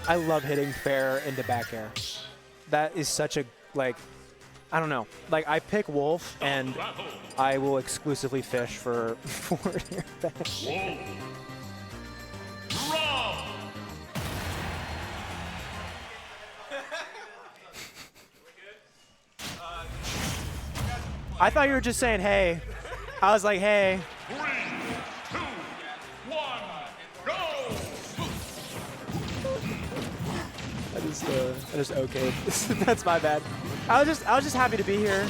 I love hitting fair into back air. That is such a, like, I don't know. Like, I pick Wolf, and I will exclusively fish for forward air back. I thought you were just saying, hey. I was like, hey. 3, 2, 1, go! I just okay. That's my bad. I was just happy to be here.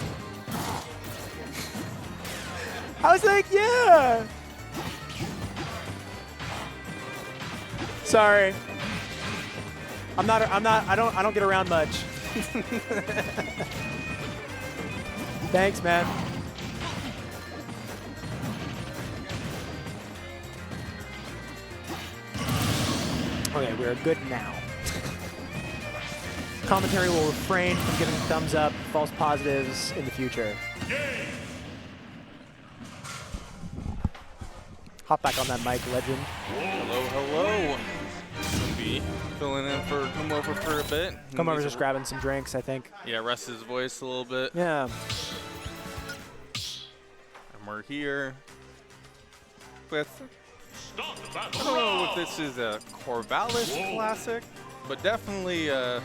I was like, yeah. Sorry. I don't get around much. Thanks, man. Okay, we're good now. Commentary will refrain from giving thumbs up, false positives in the future. Hop back on that mic, legend. Hello, hello. Gonna be filling in for Come Over for a bit. Come Over's just grabbing some drinks, I think. Yeah, rest his voice a little bit. Yeah. And we're here with, I don't know if this is a Corvallis classic, but definitely, you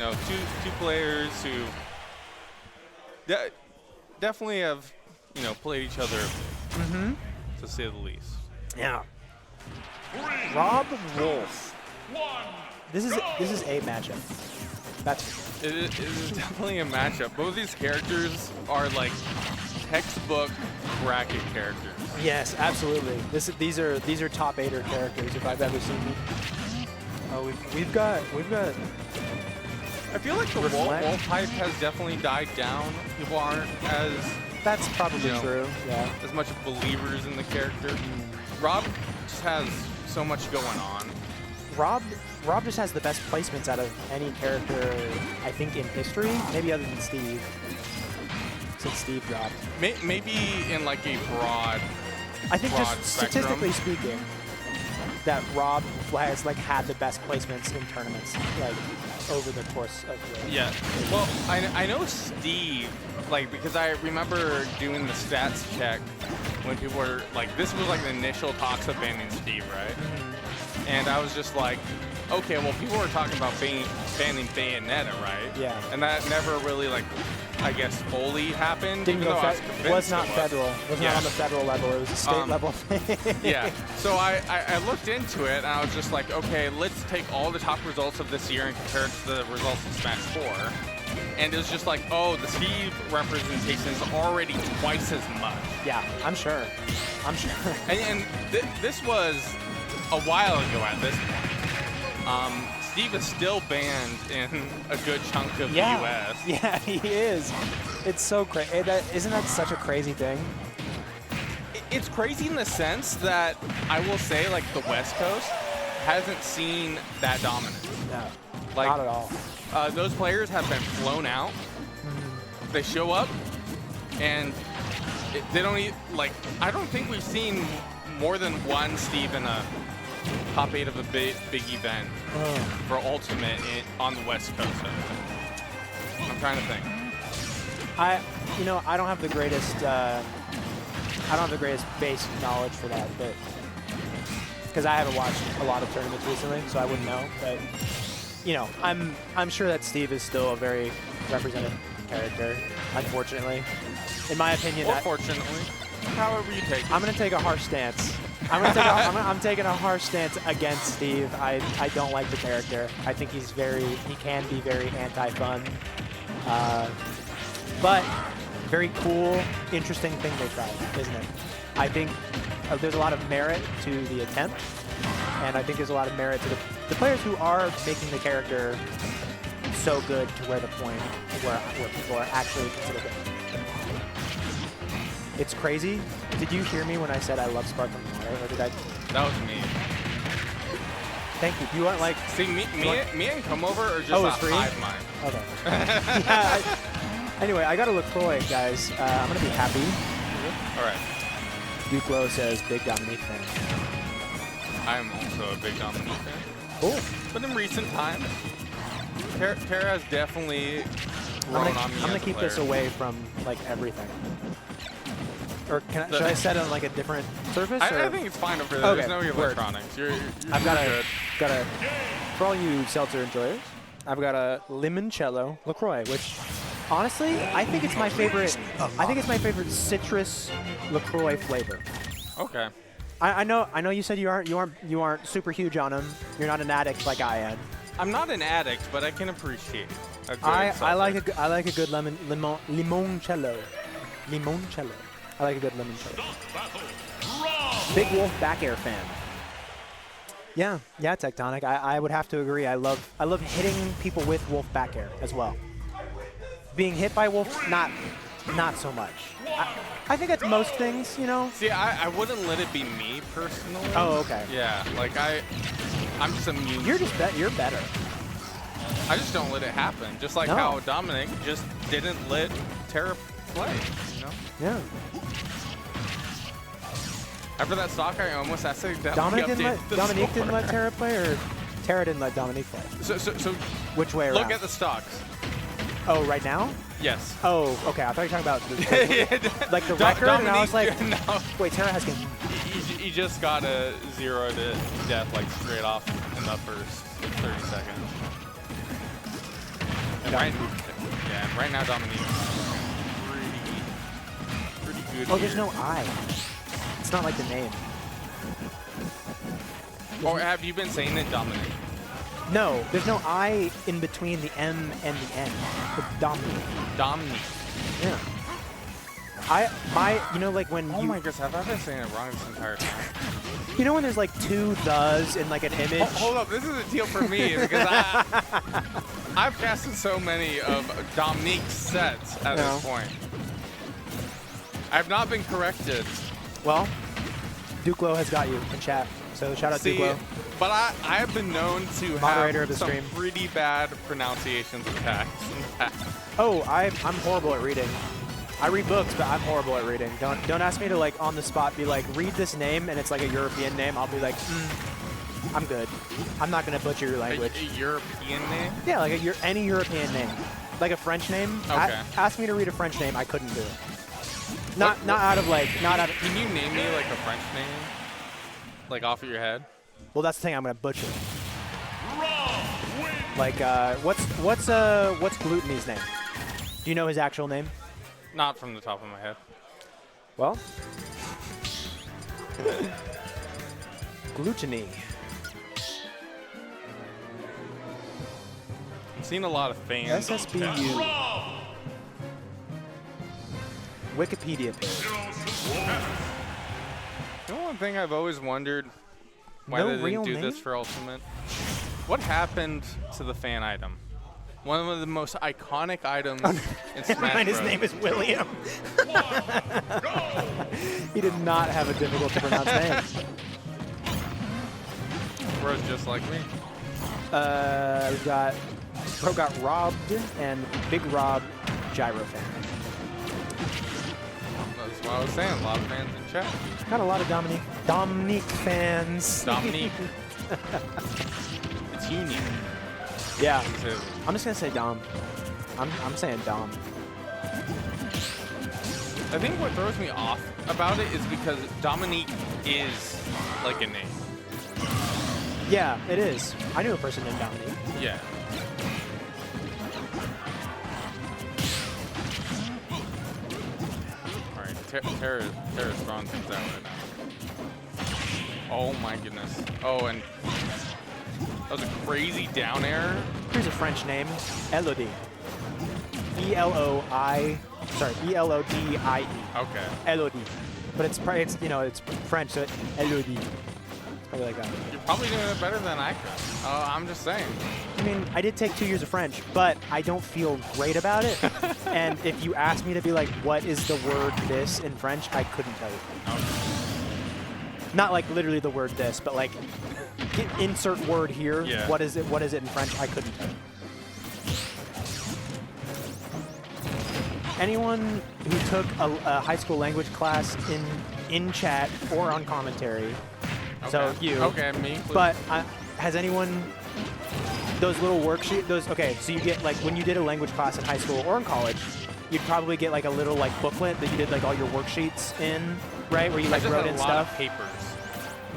know, two players who definitely have, you know, played each other, to say the least. Yeah. Rob Wolf. This is a matchup. It is definitely a matchup. Both of these characters are like textbook bracket characters. Yes, absolutely. These are top 8er characters if I've ever seen them. Oh, we've got. I feel like the Wolf hype has definitely died down. People aren't as, that's probably true. Yeah. as much believers in the character. Rob just has so much going on. Rob just has the best placements out of any character, I think, in history. Maybe other than Steve. Since Steve dropped. Maybe in like a broad. I think just spectrum. statistically speaking, that Rob has like had the best placements in tournaments, like over the course of the. Yeah. Well, I know Steve, like, because I remember doing the stats check when people were like, this was like the initial talks of banning Steve, right? And I was just like, okay, well, people were talking about banning Bayonetta, right? Yeah. And that never really, like, I guess, fully happened. Didn't even go though I was convinced was not it federal. Was not on the federal level. It was a state level thing. Yeah. So I looked into it, and I was just like, okay, let's take all the top results of this year and compare it to the results in Smash 4. And it was just like, oh, the Steve representation is already twice as much. Yeah, I'm sure. And this was a while ago at this point. Steve is still banned in a good chunk of the US. Yeah, he is. It's so crazy. Isn't that such a crazy thing? It's crazy in the sense that I will say, like, the West Coast hasn't seen that dominance. No, like, not at all. Those players have been flown out. They show up, and they don't even, like, I don't think we've seen more than one Steve in a top 8 of a big event for Ultimate on the West Coast. I'm trying to think. I don't have the greatest base knowledge for that, but because I haven't watched a lot of tournaments recently, so I wouldn't know. But you know, I'm sure that Steve is still a very represented character. Unfortunately, in my opinion, or fortunately, however you take it. I'm gonna take a harsh stance. I'm taking a harsh stance against Steve. I don't like the character. I think he can be very anti-fun. But very cool, interesting thing they tried, isn't it? I think there's a lot of merit to the attempt, and I think there's a lot of merit to the players who are making the character so good to where the point where people are actually considered it. It's crazy. Did you hear me when I said I love sparkling water, or did I? That was me. Thank you. You want like? See, me and Come Over are just it's free? hive mind. Okay. Yeah, anyway, I got a LaCroix, guys. I'm gonna be happy. All right. Duclo says big Domnique fan. I'm also a big Domnique fan. Cool. But in recent times, Terra has definitely grown on me. I'm gonna keep this away from like everything. Or should I set it on like a different surface? I think it's fine over there. Okay, There's no electronics. I've got a for all you seltzer enjoyers, I've got a limoncello LaCroix, which honestly I think it's my favorite. I think it's my favorite citrus LaCroix flavor. Okay. I know you said you aren't super huge on them. You're not an addict like I am. I'm not an addict, but I can appreciate a good I like seltzer. a good limoncello. Limoncello. I like a good limoncello. Big Wolf back air fan. Yeah, Tectonic. I would have to agree. I love hitting people with Wolf back air as well. Being hit by Wolf, not so much. I think that's most things, you know. See, I wouldn't let it be me personally. Oh, okay. Yeah, like I'm just immune. You're better. I just don't let it happen. Just like how Domnique just didn't let Terra play, you know? Yeah. After that stock, I almost asked Dominique didn't let Terra play, or Terra didn't let Dominique play? So which way around? look at the stocks. Oh, right now? Yes. Oh, okay. I thought you were talking about like the record, and I was like, no. Wait, Terra has game. He just got a 0 to death like straight off in the first 30 seconds. And right now Dominique pretty good. Oh, there's no I. It's not like the name. Or have you been saying it, Dominique? No, there's no I in between the M and the N. It's Domnique. Domnique. Yeah. You know, like when Oh my gosh, have I been saying it wrong this entire time? You know when there's like two thes in like an image? Hold up, this is a deal for me because I've casted so many of Domnique's sets at this point. I've not been corrected. Well, Duclo has got you in chat, so shout out Duclo. But I have been known to Moderator have of the some stream. pretty bad pronunciations of text. Oh, I'm horrible at reading. I read books, but I'm horrible at reading. Don't ask me to like on the spot be like, read this name, and it's like a European name. I'll be like, I'm good. I'm not gonna butcher your language. A European name? Yeah, like any European name, like a French name. Okay. Ask me to read a French name, I couldn't do it. Not out of. Can you name me like a French name, like off of your head? Well, that's the thing. I'm gonna butcher. Like, what's Gluttony's name? Do you know his actual name? Not from the top of my head. Well, Gluttony. I've seen a lot of fans. SSBU. Wikipedia page. You know, one thing I've always wondered why No they didn't real do name? this for Ultimate. What happened to the fan item? One of the most iconic items in Smash Bros. His name is William. He did not have a difficult to pronounce name. Bro's just like me. We've got Pro got robbed and Big Rob Gyro fan. That's what I was saying. A lot of fans in chat. Got a lot of Domnique fans. Domnique. It's unique. Yeah. Too. I'm just gonna say Dom. I'm saying Dom. I think what throws me off about it is because Domnique is like a name. Yeah, it is. I knew a person named Dominique. Yeah. All right, Terra's throwing things out right now. Oh my goodness. Oh, and that was a crazy down air. Here's a French name, Elodie. E-L-O-D-I-E. Okay. Elodie. But it's French, so Elodie. Probably like that. You're probably doing it better than I could. I'm just saying. I mean, I did take 2 years of French, but I don't feel great about it. And if you asked me to be like, what is the word this in French, I couldn't tell you. Okay. Not like literally the word this, but like insert word here. Yeah. What is it in French? I couldn't tell you. Anyone who took a high school language class in chat or on commentary, so you. Okay, me. But has anyone, those little worksheet, okay, so you get like, when you did a language class in high school or in college, you'd probably get like a little like booklet that you did like all your worksheets in, right? Where you like wrote in stuff. Of papers.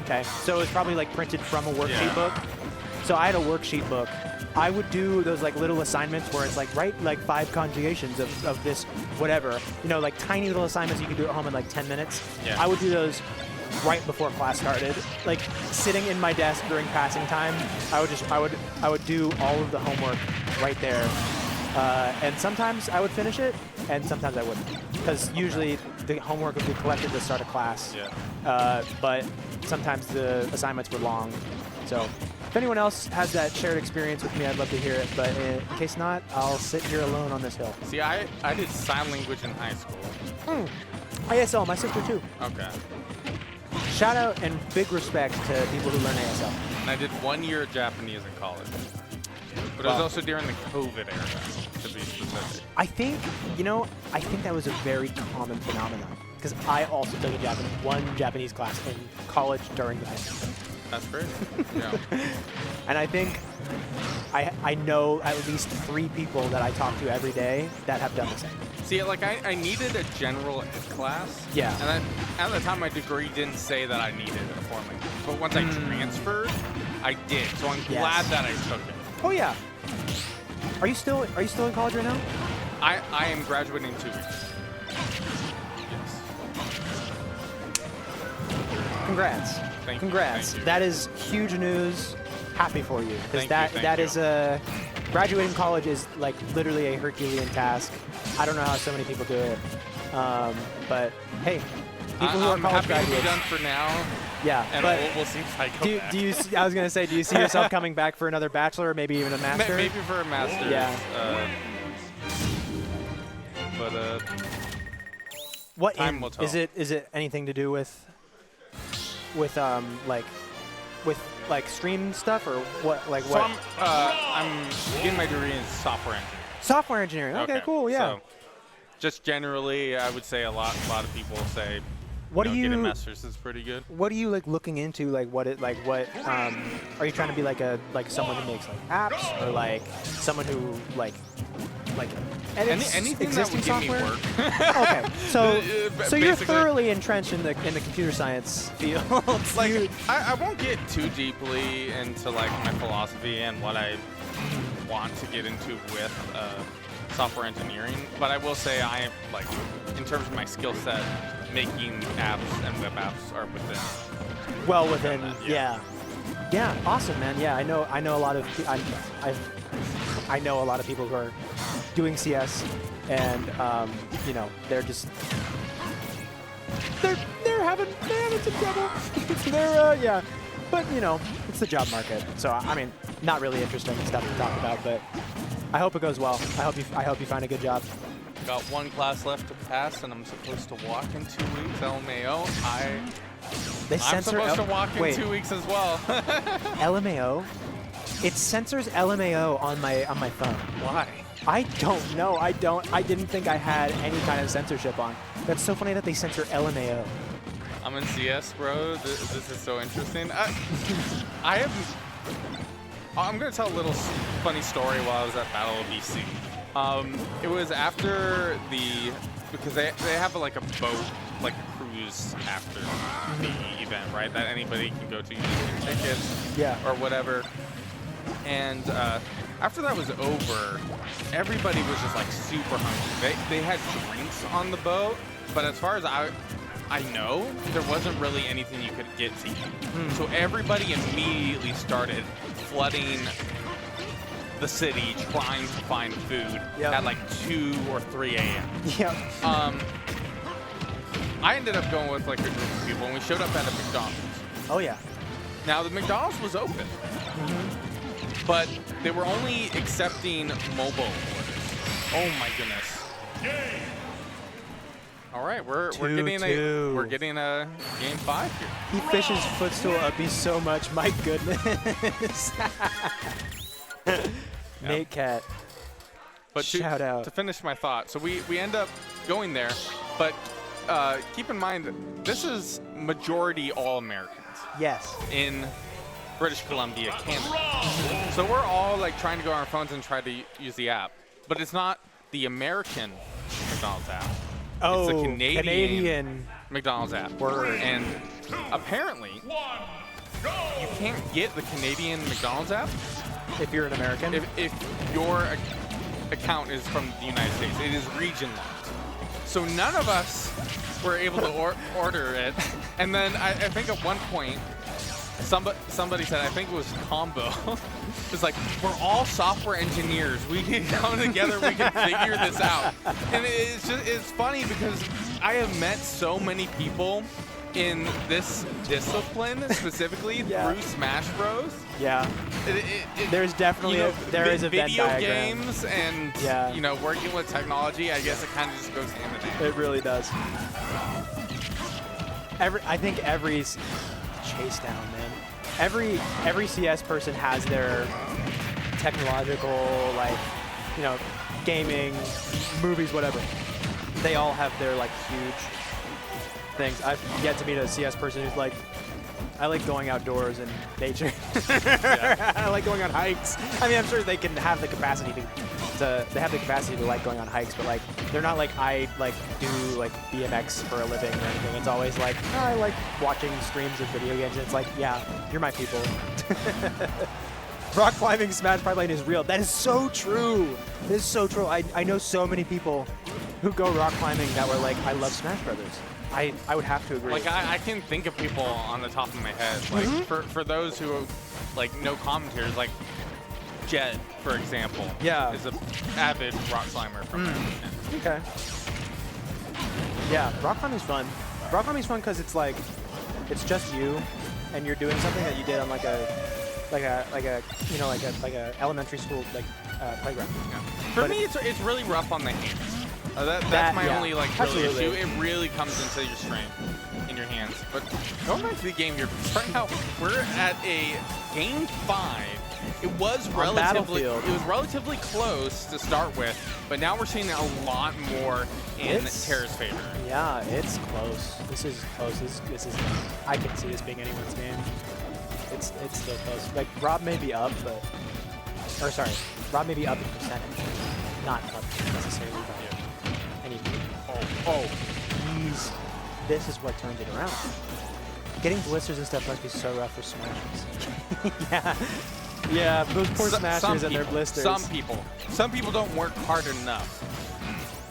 Okay, so it was probably like printed from a worksheet book. So I had a worksheet book. I would do those like little assignments where it's like write like 5 conjugations of this whatever, you know, like tiny little assignments you can do at home in like 10 minutes. Yeah. I would do those right before class started, like sitting in my desk during passing time. I would do all of the homework right there, and sometimes I would finish it, and sometimes I wouldn't, because usually the homework would be collected to start a class. Yeah. But sometimes the assignments were long, so. If anyone else has that shared experience with me, I'd love to hear it. But in case not, I'll sit here alone on this hill. See, I did sign language in high school. ASL, my sister too. Okay. Shout out and big respect to people who learn ASL. And I did 1 year of Japanese in college. But it was also during the COVID era, to be specific. I think, you know, I think that was a very common phenomenon. Because I also took one Japanese class in college during the pandemic. That's great. Yeah. And I think I know at least 3 people that I talk to every day that have done the same. See, like I needed a general ed class. Yeah. And then, at the time, my degree didn't say that I needed a foreign language. But once I transferred, I did. So I'm glad that I took it. Oh yeah. Are you still in college right now? I am graduating in 2 weeks. Congrats. Thank Congrats. you. That is huge news. Happy for you. Because Thank you. Graduating college is like literally a Herculean task. I don't know how so many people do it. But hey, people who are college graduates. I'm happy to be done for now. Yeah, and but we'll see if I go back. I was going to say, do you see yourself coming back for another bachelor or maybe even a master? Maybe for a master's. Yeah. What time will tell. Is it anything to do with stream stuff or what? Like so what? I'm getting my degree in software engineering. Software engineering. Okay, cool. Yeah. So just generally, I would say a lot of people say. What do you? Getting a master's is pretty good. What are you like looking into? Like what are you trying to be like someone who makes like apps or like someone who like edits anything that would software? give me work. Okay, so you're Basically. thoroughly entrenched in the computer science field. Like I won't get too deeply into like my philosophy and what I want to get into with software engineering, but I will say I am like in terms of my skill set, making apps and web apps are within. Yeah, awesome, man. Yeah, I know a lot of I know a lot of people who are doing CS, and they're just they're having some trouble. They're but it's the job market. So I mean, not really interesting stuff to talk about, but I hope it goes well. I hope you find a good job. Got 1 class left to pass, and I'm supposed to walk in 2 weeks. LMAO. I'm supposed to walk in 2 weeks as well. LMAO? It censors LMAO on my phone. Why? I don't know. I didn't think I had any kind of censorship on. That's so funny that they censor LMAO. I'm in CS, bro. This is so interesting. I'm going to tell a little funny story while I was at Battle of BC. It was after because they have like a boat, like a cruise after the event, right? That anybody can go to, you just get tickets or whatever. And after that was over, everybody was just like super hungry. They had drinks on the boat, but as far as I know, there wasn't really anything you could get to eat. So everybody immediately started flooding the city trying to find food at like 2 or 3 a.m. I ended up going with like a group of people, and we showed up at a McDonald's. Oh yeah. Now the McDonald's was open, but they were only accepting mobile orders. Oh my goodness. All right, we're getting a game 5 here. He fishes footstool up me so much. My goodness. Nate Cat. But shout out. To finish my thought, so we end up going there, but keep in mind that this is majority all Americans. Yes. In British Columbia, Canada. So we're all like trying to go on our phones and try to use the app, but it's not the American McDonald's app. Oh, it's the Canadian McDonald's app. Word. And apparently, you can't get the Canadian McDonald's app if you're an American. if your account is from the United States. It is region locked. So none of us were able to order it. And then I think at one point, somebody said, I think it was Combo, it's like, we're all software engineers. We can come together, we can figure this out. And it's funny because I have met so many people in this discipline specifically through Smash Bros. Yeah. There's definitely there is a Venn video diagram. games and you know, working with technology. I guess it kind of just goes hand in hand. It really does. I think every chase down, man. Every CS person has their technological, like, you know, gaming, movies, whatever. They all have their like huge things. I've yet to meet a CS person who's like, I like going outdoors and nature. I like going on hikes. I mean, I'm sure they can have the capacity to like going on hikes, but like they're not like I like do like BMX for a living or anything. It's always like, oh, I like watching streams of video games. And it's like, yeah, you're my people. Rock climbing Smash Pipeline is real. That is so true. That is so true. I know so many people who go rock climbing that were like, I love Smash Brothers. I would have to agree. Like I can think of people on the top of my head. Like for those who like know commentators, like Jet, for example, is an avid rock climber from there. Okay. Yeah, rock climbing's fun. Rock climbing's fun because it's like, it's just you, and you're doing something that you did on like a elementary school like playground. Yeah. For me, it's really rough on the hands. That's my only like real issue. It really comes into your strength in your hands. But going back to the game here, right now we're at a game 5. It was relatively close to start with, but now we're seeing a lot more in Terra's favor. Yeah, it's close. This is close. This is. I can see this being anyone's game. It's still close. Like Rob may be up, Rob may be up in percentage, not up necessarily by anything. Oh, geez. This is what turns it around. Getting blisters and stuff must be so rough for Smashers. Yeah, those poor Smashers and their blisters. Some people don't work hard enough.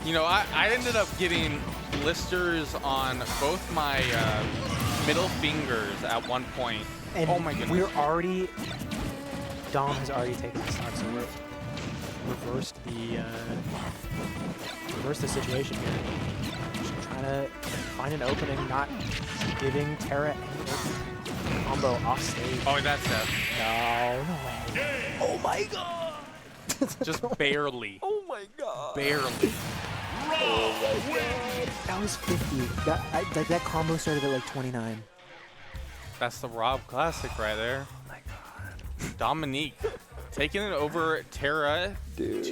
You know, I ended up getting blisters on both my middle fingers at one point. And oh my goodness. Dom has already taken the stock, so we're reversed the situation here. Just trying to find an opening, not giving Terra any opening. Combo off stage. Oh, that's it. No way. Oh my god. Just barely. Oh my god. Barely. Oh my god. That was 50. That combo started at like 29. That's the Rob Classic right there. Oh my god. Domnique taking it over Terra. Dude.